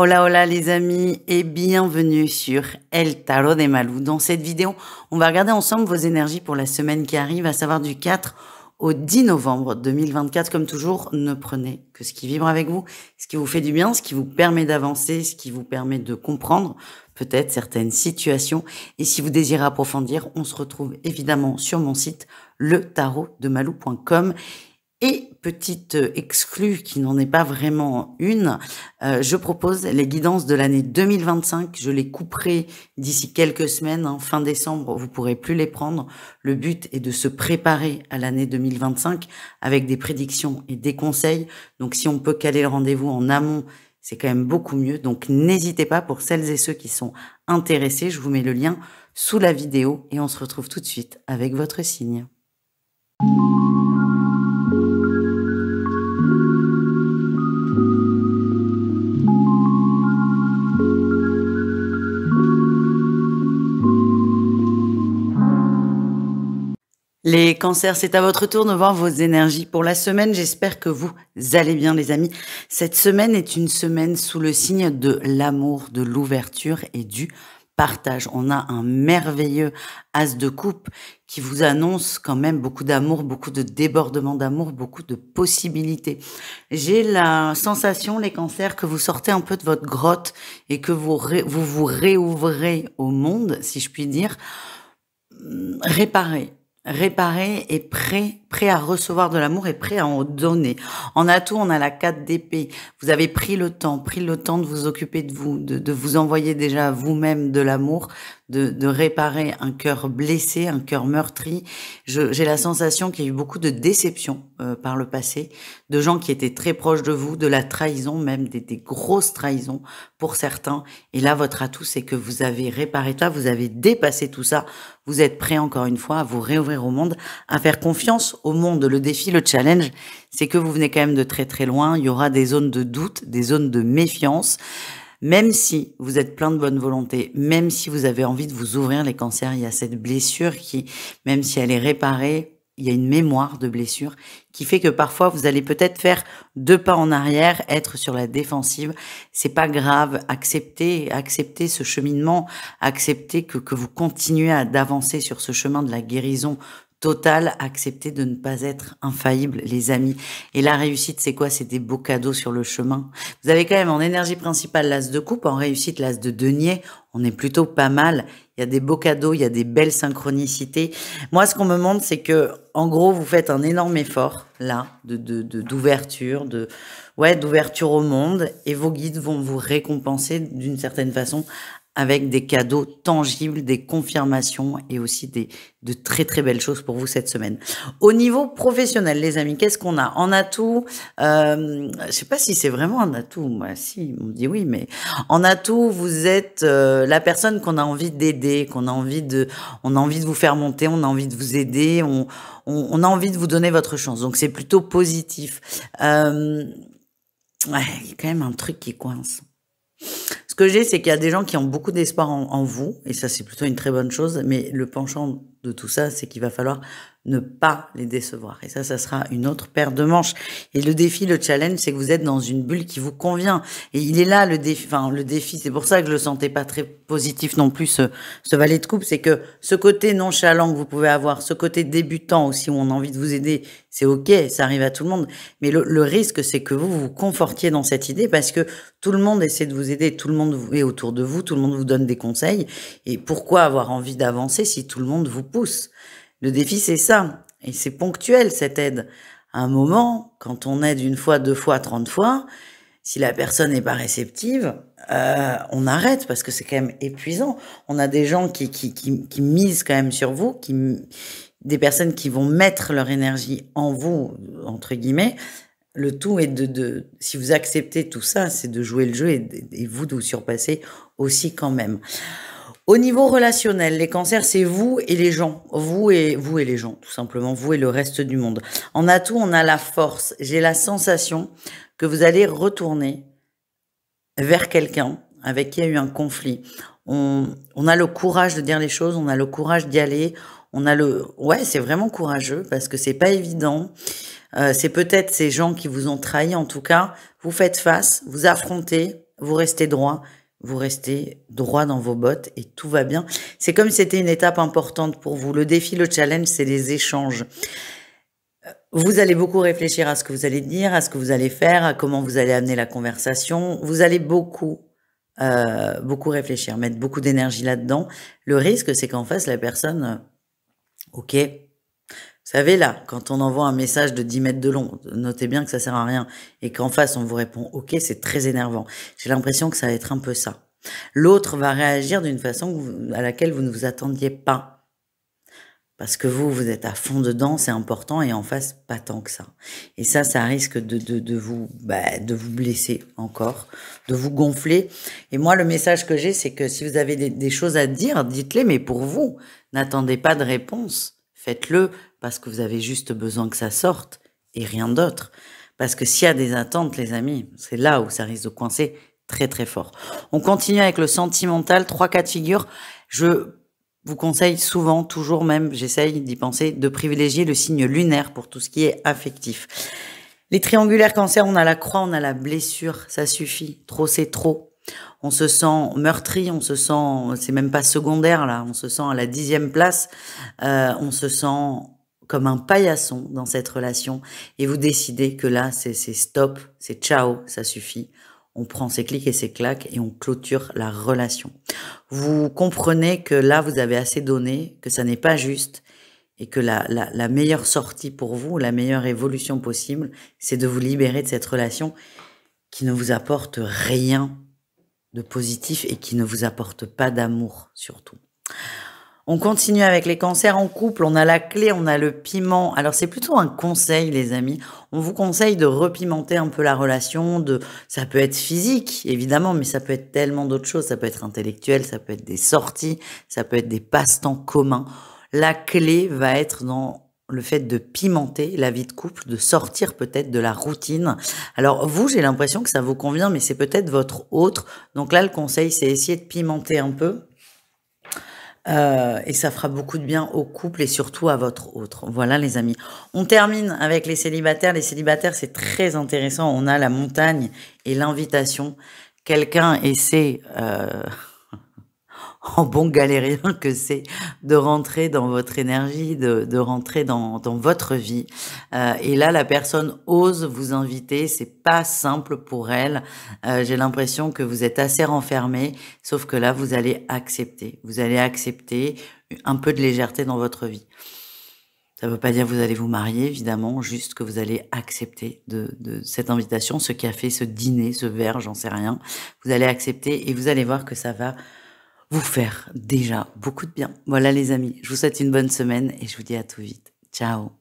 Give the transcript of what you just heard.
Hola hola les amis et bienvenue sur El Tarot de Malou. Dans cette vidéo, on va regarder ensemble vos énergies pour la semaine qui arrive, à savoir du 4 au 10 novembre 2024. Comme toujours, ne prenez que ce qui vibre avec vous, ce qui vous fait du bien, ce qui vous permet d'avancer, ce qui vous permet de comprendre peut-être certaines situations. Et si vous désirez approfondir, on se retrouve évidemment sur mon site letarotdemalou.com. Et petite exclue qui n'en est pas vraiment une, je propose les guidances de l'année 2025. Je les couperai d'ici quelques semaines, fin décembre, vous pourrez plus les prendre. Le but est de se préparer à l'année 2025 avec des prédictions et des conseils. Donc si on peut caler le rendez-vous en amont, c'est quand même beaucoup mieux. Donc n'hésitez pas, pour celles et ceux qui sont intéressés, je vous mets le lien sous la vidéo et on se retrouve tout de suite avec votre signe. Les cancers, c'est à votre tour de voir vos énergies pour la semaine. J'espère que vous allez bien les amis. Cette semaine est une semaine sous le signe de l'amour, de l'ouverture et du partage. On a un merveilleux as de coupe qui vous annonce quand même beaucoup d'amour, beaucoup de débordement d'amour, beaucoup de possibilités. J'ai la sensation, les cancers, que vous sortez un peu de votre grotte et que vous vous réouvrez au monde, si je puis dire. Réparé et prêt à recevoir de l'amour et prêt à en donner. En atout, on a la 4 d'épée. Vous avez pris le temps de vous occuper de vous, de vous envoyer déjà à vous-même de l'amour, de réparer un cœur blessé, un cœur meurtri. J'ai la sensation qu'il y a eu beaucoup de déceptions par le passé, de gens qui étaient très proches de vous, de la trahison, même des grosses trahisons pour certains. Et là, votre atout, c'est que vous avez réparé ça, vous avez dépassé tout ça. Vous êtes prêt encore une fois à vous réouvrir au monde, à faire confiance au monde. Le défi, le challenge, c'est que vous venez quand même de très très loin. Il y aura des zones de doute, des zones de méfiance. Même si vous êtes plein de bonne volonté, même si vous avez envie de vous ouvrir, les cancers, il y a cette blessure qui, même si elle est réparée, il y a une mémoire de blessure qui fait que parfois vous allez peut-être faire 2 pas en arrière, être sur la défensive. C'est pas grave, acceptez ce cheminement, acceptez que vous continuez d'avancer sur ce chemin de la guérison totale, acceptez de ne pas être infaillible, les amis. Et la réussite, c'est quoi? C'est des beaux cadeaux sur le chemin. Vous avez quand même en énergie principale l'as de coupe, en réussite l'as de denier. On est plutôt pas mal. Il y a des beaux cadeaux, il y a des belles synchronicités. Moi, ce qu'on me montre, c'est que, en gros, vous faites un énorme effort, là, d'ouverture, d'ouverture au monde, et vos guides vont vous récompenser d'une certaine façon avec des cadeaux tangibles, des confirmations et aussi de très très belles choses pour vous cette semaine. Au niveau professionnel, les amis, qu'est-ce qu'on a? En atout, je sais pas si c'est vraiment un atout, moi si, on me dit oui, mais en atout, vous êtes la personne qu'on a envie d'aider, on a envie de vous faire monter, on a envie de vous aider, on a envie de vous donner votre chance. Donc c'est plutôt positif. Ouais, il y a quand même un truc qui coince. Ce que j'ai, c'est qu'il y a des gens qui ont beaucoup d'espoir en vous, et ça c'est plutôt une très bonne chose, mais le penchant de tout ça, c'est qu'il va falloir ne pas les décevoir. Et ça sera une autre paire de manches. Et le défi, le challenge, c'est que vous êtes dans une bulle qui vous convient. Et il est là le défi, c'est pour ça que je le sentais pas très positif non plus, ce valet de coupe, c'est que ce côté nonchalant que vous pouvez avoir, ce côté débutant aussi où on a envie de vous aider, c'est ok, ça arrive à tout le monde. Mais le risque, c'est que vous vous confortiez dans cette idée parce que tout le monde essaie de vous aider, tout le monde est autour de vous, tout le monde vous donne des conseils. Et pourquoi avoir envie d'avancer si tout le monde vous pousse? Le défi, c'est ça. Et c'est ponctuel, cette aide. À un moment, quand on aide 1 fois, 2 fois, 30 fois, si la personne n'est pas réceptive, on arrête parce que c'est quand même épuisant. On a des gens qui misent quand même sur vous, des personnes qui vont mettre leur énergie en vous, entre guillemets. Le tout est si vous acceptez tout ça, c'est de jouer le jeu et vous de vous surpasser aussi quand même. Au niveau relationnel, les cancers, c'est vous et les gens. Vous et les gens, tout simplement. Vous et le reste du monde. En atout, on a la force. J'ai la sensation que vous allez retourner vers quelqu'un avec qui il y a eu un conflit. On a le courage de dire les choses, on a le courage d'y aller. Ouais, c'est vraiment courageux parce que c'est pas évident. C'est peut-être ces gens qui vous ont trahi, en tout cas. Vous faites face, vous affrontez, vous restez droit, vous restez droit dans vos bottes et tout va bien. C'est comme si c'était une étape importante pour vous. Le défi, le challenge, c'est les échanges. Vous allez beaucoup réfléchir à ce que vous allez dire, à ce que vous allez faire, à comment vous allez amener la conversation. Vous allez beaucoup réfléchir, mettre beaucoup d'énergie là-dedans. Le risque, c'est qu'en face, la personne, ok, vous savez là, quand on envoie un message de 10 mètres de long, notez bien que ça sert à rien, et qu'en face, on vous répond ok, c'est très énervant. J'ai l'impression que ça va être un peu ça. L'autre va réagir d'une façon à laquelle vous ne vous attendiez pas. Parce que vous êtes à fond dedans, c'est important, et en face, pas tant que ça. Et ça risque de vous blesser encore, de vous gonfler. Et moi, le message que j'ai, c'est que si vous avez des choses à dire, dites-les, mais pour vous. N'attendez pas de réponse. Faites-le parce que vous avez juste besoin que ça sorte et rien d'autre. Parce que s'il y a des attentes, les amis, c'est là où ça risque de coincer très très fort. On continue avec le sentimental, 3 cas de figure. Je vous conseille souvent, toujours même, j'essaye d'y penser, de privilégier le signe lunaire pour tout ce qui est affectif. Les triangulaires cancer, on a la croix, on a la blessure, ça suffit. Trop, c'est trop. On se sent meurtri, on se sent, c'est même pas secondaire là, on se sent à la 10e place, on se sent comme un paillasson dans cette relation et vous décidez que là, c'est stop, c'est ciao, ça suffit. On prend ses clics et ses claques et on clôture la relation. Vous comprenez que là, vous avez assez donné, que ça n'est pas juste et que la meilleure sortie pour vous, la meilleure évolution possible, c'est de vous libérer de cette relation qui ne vous apporte rien de positif et qui ne vous apporte pas d'amour surtout. On continue avec les cancers en couple, on a la clé, on a le piment. Alors c'est plutôt un conseil les amis, on vous conseille de repimenter un peu la relation, ça peut être physique évidemment, mais ça peut être tellement d'autres choses, ça peut être intellectuel, ça peut être des sorties, ça peut être des passe-temps communs. La clé va être dans le fait de pimenter la vie de couple, de sortir peut-être de la routine. Alors vous, j'ai l'impression que ça vous convient, mais c'est peut-être votre autre. Donc là, le conseil, c'est essayer de pimenter un peu. Et ça fera beaucoup de bien au couple et surtout à votre autre. Voilà les amis. On termine avec les célibataires. Les célibataires, c'est très intéressant. On a la montagne et l'invitation. Quelqu'un essaie, en bon galérien que c'est, de rentrer dans votre énergie, de rentrer dans votre vie. Et là, la personne ose vous inviter. C'est pas simple pour elle. J'ai l'impression que vous êtes assez renfermé, sauf que là, vous allez accepter. Vous allez accepter un peu de légèreté dans votre vie. Ça ne veut pas dire que vous allez vous marier, évidemment, juste que vous allez accepter de cette invitation, ce qui a fait ce dîner, ce verre, j'en sais rien. Vous allez accepter et vous allez voir que ça va vous faire déjà beaucoup de bien. Voilà les amis, je vous souhaite une bonne semaine et je vous dis à tout vite. Ciao.